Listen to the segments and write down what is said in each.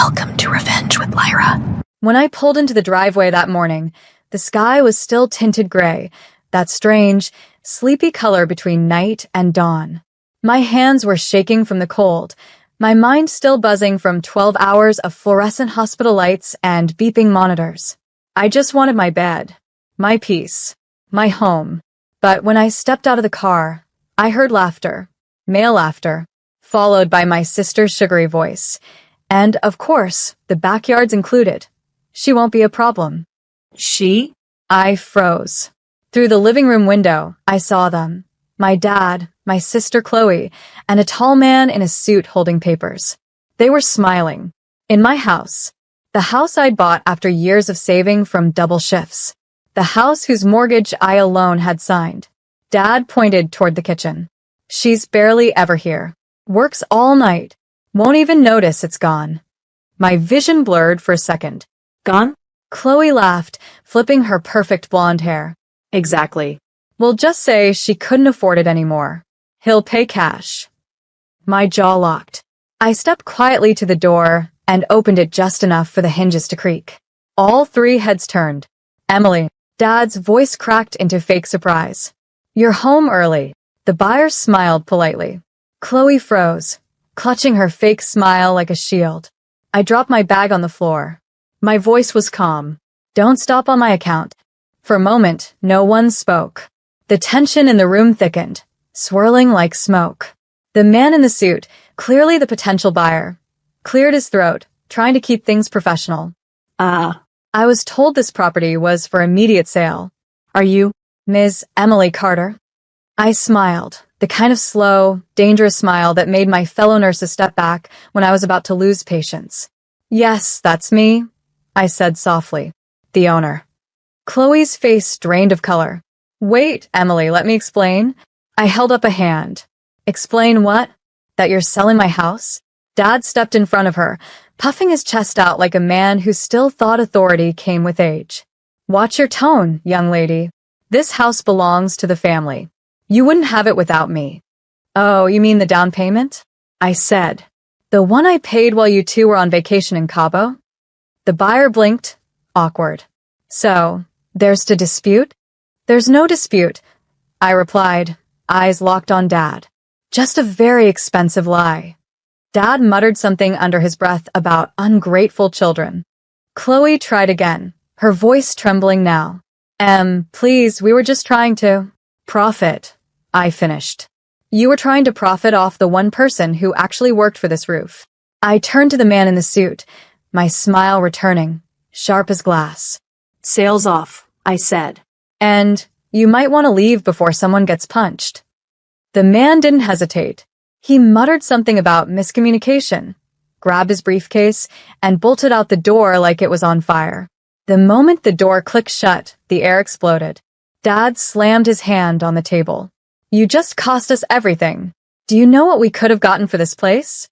Welcome to Revenge with Lyra. When I pulled into the driveway that morning, the sky was still tinted gray, that strange, sleepy color between night and dawn. My hands were shaking from the cold, my mind still buzzing from 12 hours of fluorescent hospital lights and beeping monitors. I just wanted my bed, my peace, my home. But when I stepped out of the car, I heard laughter, male laughter, followed by my sister's sugary voice. And, of course, the backyard's included. She won't be a problem. She? I froze. Through the living room window, I saw them. My dad, my sister Chloe, and a tall man in a suit holding papers. They were smiling. In my house. The house I'd bought after years of saving from double shifts. The house whose mortgage I alone had signed. Dad pointed toward the kitchen. She's barely ever here. Works all night. Won't even notice it's gone. My vision blurred for a second. Gone? Chloe laughed, flipping her perfect blonde hair. Exactly. We'll just say she couldn't afford it anymore. He'll pay cash. My jaw locked. I stepped quietly to the door and opened it just enough for the hinges to creak. All three heads turned. Emily. Dad's voice cracked into fake surprise. You're home early. The buyer smiled politely. Chloe froze, clutching her fake smile like a shield. I dropped my bag on the floor. My voice was calm. Don't stop on my account. For a moment, no one spoke. The tension in the room thickened, swirling like smoke. The man in the suit, clearly the potential buyer, cleared his throat, trying to keep things professional. I was told this property was for immediate sale. Are you Ms. Emily Carter? I smiled, the kind of slow, dangerous smile that made my fellow nurses step back when I was about to lose patience. Yes, that's me, I said softly. The owner. Chloe's face drained of color. Wait, Emily, let me explain. I held up a hand. Explain what? That you're selling my house? Dad stepped in front of her, puffing his chest out like a man who still thought authority came with age. Watch your tone, young lady. This house belongs to the family. You wouldn't have it without me. Oh, you mean the down payment? I said. The one I paid while you two were on vacation in Cabo? The buyer blinked, awkward. So, there's to dispute? There's no dispute, I replied, eyes locked on Dad. Just a very expensive lie. Dad muttered something under his breath about ungrateful children. Chloe tried again, her voice trembling now. Please, we were just trying to profit, I finished. You were trying to profit off the one person who actually worked for this roof. I turned to the man in the suit, my smile returning, sharp as glass. Sales off, I said. And you might want to leave before someone gets punched. The man didn't hesitate. He muttered something about miscommunication, grabbed his briefcase, and bolted out the door like it was on fire. The moment the door clicked shut, the air exploded. Dad slammed his hand on the table. You just cost us everything. Do you know what we could have gotten for this place?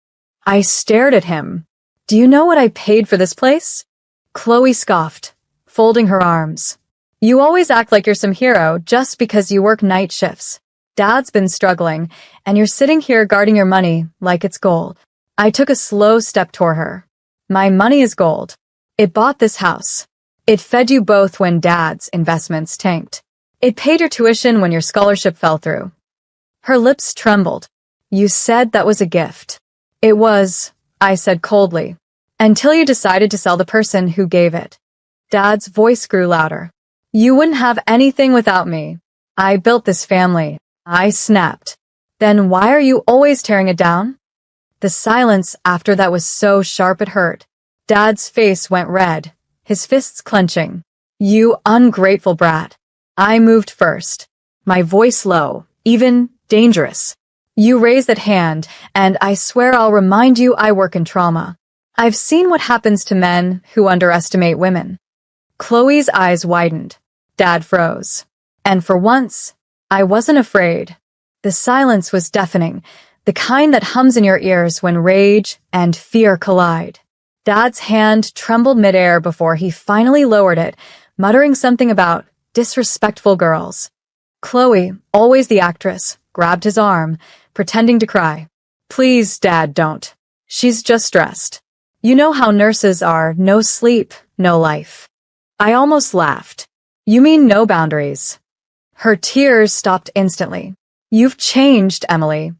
I stared at him. Do you know what I paid for this place? Chloe scoffed, folding her arms. You always act like you're some hero just because you work night shifts. Dad's been struggling, and you're sitting here guarding your money like it's gold. I took a slow step toward her. My money is gold. It bought this house. It fed you both when Dad's investments tanked. It paid your tuition when your scholarship fell through. Her lips trembled. You said that was a gift. It was, I said coldly, until you decided to sell the person who gave it. Dad's voice grew louder. You wouldn't have anything without me. I built this family. I snapped. Then why are you always tearing it down? The silence after that was so sharp it hurt. Dad's face went red, his fists clenching. You ungrateful brat. I moved first, my voice low, even dangerous. You raised that hand, and I swear I'll remind you I work in trauma. I've seen what happens to men who underestimate women. Chloe's eyes widened. Dad froze. And for once, I wasn't afraid. The silence was deafening, the kind that hums in your ears when rage and fear collide. Dad's hand trembled midair before he finally lowered it, muttering something about disrespectful girls. Chloe, always the actress, grabbed his arm, pretending to cry. Please, Dad, don't. She's just stressed. You know how nurses are, no sleep, no life. I almost laughed. You mean no boundaries? Her tears stopped instantly. You've changed, Emily.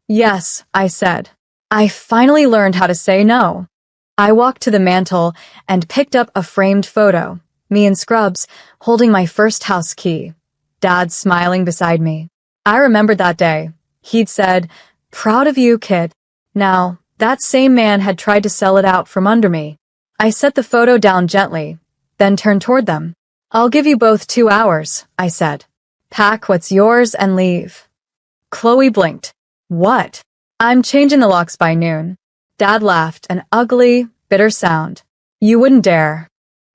Yes, I said. I finally learned how to say no. I walked to the mantel and picked up a framed photo, me in scrubs, holding my first house key. Dad smiling beside me. I remembered that day. He'd said, "Proud of you, kid." Now, that same man had tried to sell it out from under me. I set the photo down gently, then turned toward them. "I'll give you both 2 hours," I said. "Pack what's yours and leave." Chloe blinked. "What?" "I'm changing the locks by noon." Dad laughed, an ugly, bitter sound. "You wouldn't dare."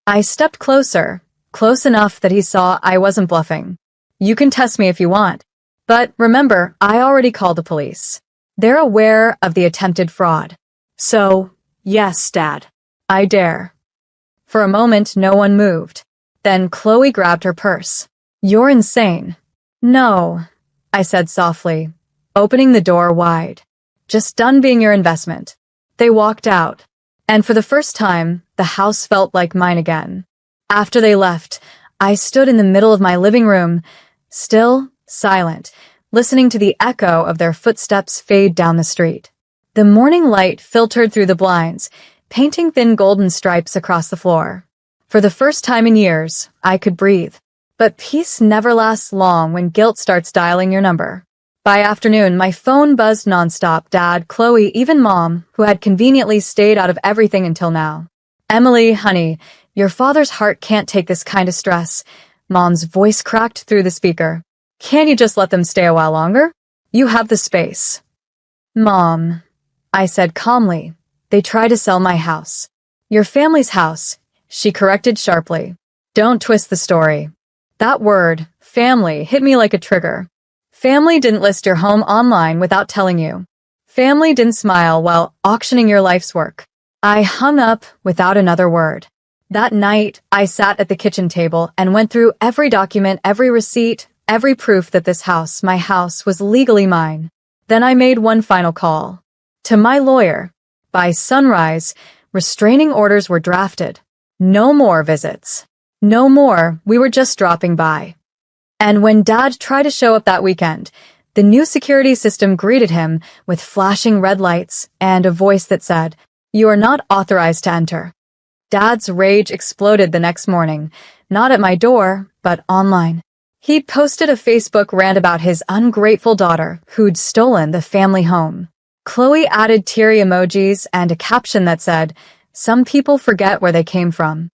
I stepped closer, close enough that he saw I wasn't bluffing. "You can test me if you want. But remember, I already called the police. They're aware of the attempted fraud." So, yes, Dad. "I dare." For a moment, no one moved. Then Chloe grabbed her purse. "You're insane." "No," I said softly, opening the door wide. "Just done being your investment." They walked out, and for the first time, the house felt like mine again. After they left, I stood in the middle of my living room, still, silent, listening to the echo of their footsteps fade down the street. The morning light filtered through the blinds, painting thin golden stripes across the floor. For the first time in years, I could breathe. But peace never lasts long when guilt starts dialing your number. By afternoon, my phone buzzed nonstop. Dad, Chloe, even Mom, who had conveniently stayed out of everything until now. "Emily, honey, your father's heart can't take this kind of stress." Mom's voice cracked through the speaker. "Can't you just let them stay a while longer? You have the space." "Mom," I said calmly, "they try to sell my house." "Your family's house," she corrected sharply. "Don't twist the story." That word, family, hit me like a trigger. Family didn't list your home online without telling you. Family didn't smile while auctioning your life's work. I hung up without another word. That night, I sat at the kitchen table and went through every document, every receipt, every proof that this house, my house, was legally mine. Then I made one final call. To my lawyer. By sunrise, restraining orders were drafted. No more visits. No more, we were just dropping by. And when Dad tried to show up that weekend, the new security system greeted him with flashing red lights and a voice that said, "You are not authorized to enter." Dad's rage exploded the next morning, not at my door, but online. He'd posted a Facebook rant about his ungrateful daughter who'd stolen the family home. Chloe added teary emojis and a caption that said, "Some people forget where they came from."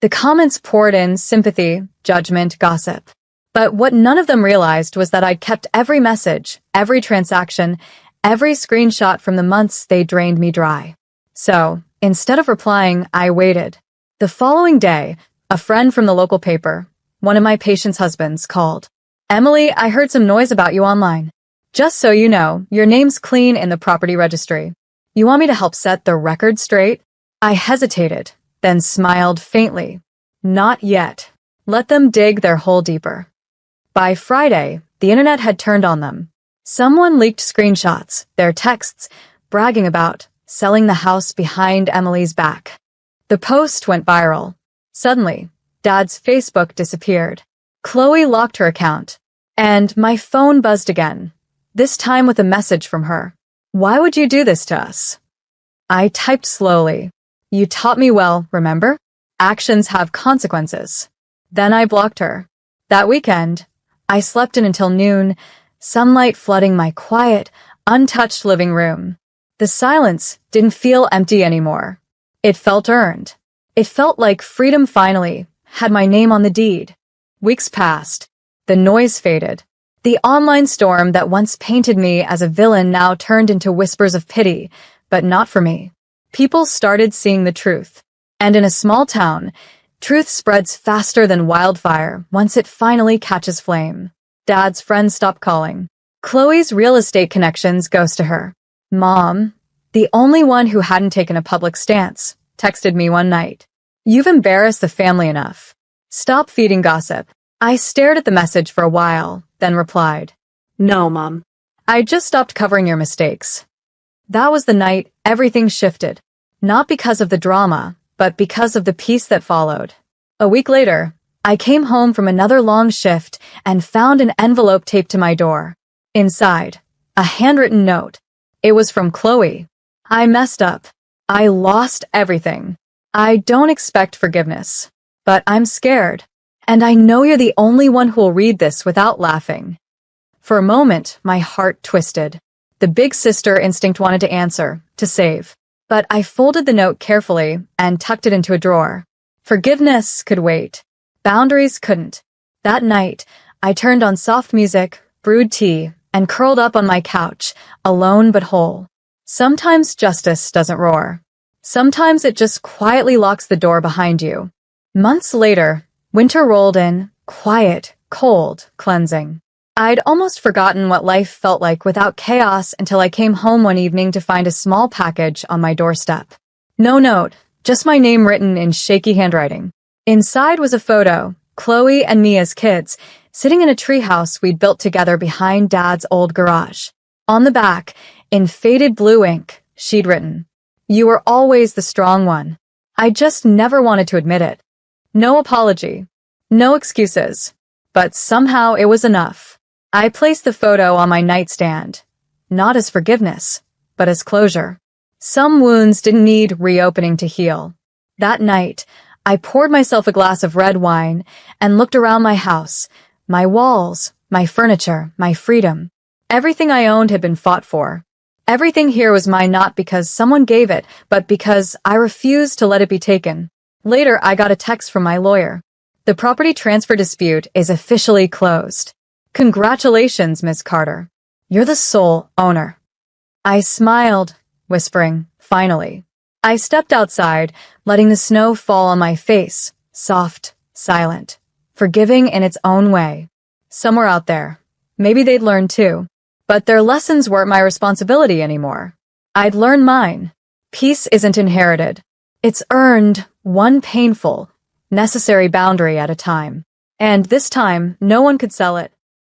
The comments poured in sympathy, judgment, gossip. But what none of them realized was that I'd kept every message, every transaction, every screenshot from the months they drained me dry. So, instead of replying, I waited. The following day, a friend from the local paper, one of my patients' husbands, called. "Emily, I heard some noise about you online. Just so you know, your name's clean in the property registry. You want me to help set the record straight?" I hesitated, then smiled faintly. "Not yet. Let them dig their hole deeper." By Friday, the internet had turned on them. Someone leaked screenshots, their texts, bragging about selling the house behind Emily's back. The post went viral. Suddenly, Dad's Facebook disappeared. Chloe locked her account, and my phone buzzed again, this time with a message from her. "Why would you do this to us?" I typed slowly. "You taught me well, remember? Actions have consequences." Then I blocked her. That weekend, I slept in until noon, sunlight flooding my quiet, untouched living room. The silence didn't feel empty anymore. It felt earned. It felt like freedom finally had my name on the deed. Weeks passed. The noise faded. The online storm that once painted me as a villain now turned into whispers of pity, but not for me. People started seeing the truth. And in a small town, truth spreads faster than wildfire once it finally catches flame. Dad's friends stopped calling. Chloe's real estate connections goes to her. Mom, the only one who hadn't taken a public stance, texted me one night. "You've embarrassed the family enough. Stop feeding gossip." I stared at the message for a while, then replied, "No, Mom. "I just stopped covering your mistakes." That was the night everything shifted. Not because of the drama, but because of the peace that followed. A week later, I came home from another long shift and found an envelope taped to my door. Inside, a handwritten note. It was from Chloe. I messed up. I lost everything. I don't expect forgiveness, but I'm scared. And I know you're the only one who will read this without laughing. For a moment, my heart twisted. The big sister instinct wanted to answer, to save. But I folded the note carefully and tucked it into a drawer. Forgiveness could wait. Boundaries couldn't. That night, I turned on soft music, brewed tea, and curled up on my couch, alone but whole. Sometimes justice doesn't roar. Sometimes it just quietly locks the door behind you. Months later, winter rolled in, quiet, cold, cleansing. I'd almost forgotten what life felt like without chaos until I came home one evening to find a small package on my doorstep. No note, just my name written in shaky handwriting. Inside was a photo, Chloe and me as kids, sitting in a treehouse we'd built together behind Dad's old garage. On the back, in faded blue ink, she'd written, "You were always the strong one." I just never wanted to admit it. No apology. No excuses. But somehow it was enough. I placed the photo on my nightstand, not as forgiveness, but as closure. Some wounds didn't need reopening to heal. That night, I poured myself a glass of red wine and looked around my house, my walls, my furniture, my freedom. Everything I owned had been fought for. Everything here was mine not because someone gave it, but because I refused to let it be taken. Later, I got a text from my lawyer. The property transfer dispute is officially closed. Congratulations, Miss Carter. You're the sole owner. I smiled, whispering, finally. I stepped outside, letting the snow fall on my face, soft, silent, forgiving in its own way. Somewhere out there, maybe they'd learn too. But their lessons weren't my responsibility anymore. I'd learned mine. Peace isn't inherited. It's earned, one painful, necessary boundary at a time. And this time, no one could sell it.